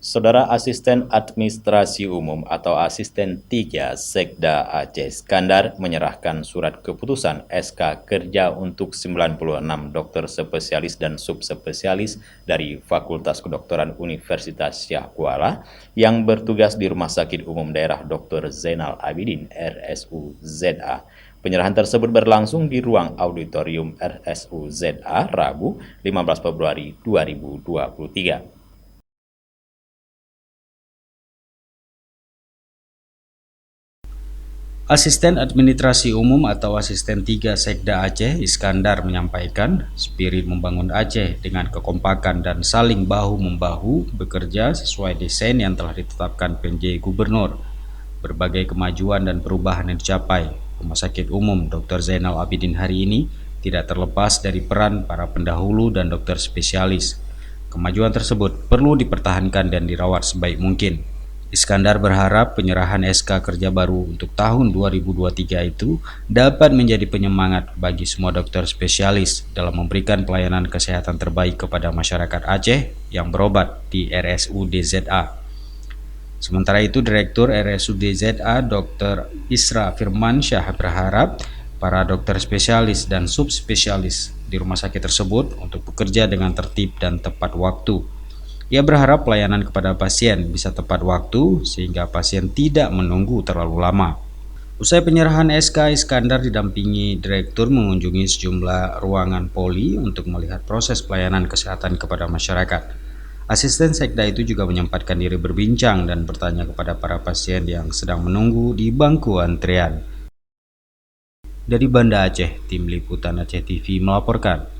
Saudara Asisten Administrasi Umum atau Asisten 3 Sekda Aceh Iskandar menyerahkan surat keputusan SK Kerja untuk 96 dokter spesialis dan subspesialis dari Fakultas Kedokteran Universitas Syah Kuala yang bertugas di Rumah Sakit Umum Daerah Dr. Zainal Abidin RSUZA. Penyerahan tersebut berlangsung di ruang auditorium RSUZA Rabu 15 Februari 2023. Asisten Administrasi Umum atau Asisten 3 Sekda Aceh Iskandar menyampaikan, spirit membangun Aceh dengan kekompakan dan saling bahu-membahu bekerja sesuai desain yang telah ditetapkan PJ Gubernur. Berbagai kemajuan dan perubahan yang dicapai Rumah Sakit Umum Dr. Zainal Abidin hari ini tidak terlepas dari peran para pendahulu dan dokter spesialis. Kemajuan tersebut perlu dipertahankan dan dirawat sebaik mungkin. Iskandar berharap penyerahan SK kerja baru untuk tahun 2023 itu dapat menjadi penyemangat bagi semua dokter spesialis dalam memberikan pelayanan kesehatan terbaik kepada masyarakat Aceh yang berobat di RSUDZA. Sementara itu, Direktur RSUDZA Dr. Isra Firmansyah berharap para dokter spesialis dan subspesialis di rumah sakit tersebut untuk bekerja dengan tertib dan tepat waktu. Ia berharap pelayanan kepada pasien bisa tepat waktu sehingga pasien tidak menunggu terlalu lama. Usai penyerahan SK, Iskandar didampingi direktur mengunjungi sejumlah ruangan poli untuk melihat proses pelayanan kesehatan kepada masyarakat. Asisten Sekda itu juga menyempatkan diri berbincang dan bertanya kepada para pasien yang sedang menunggu di bangku antrian. Dari Banda Aceh, Tim Liputan Aceh TV melaporkan.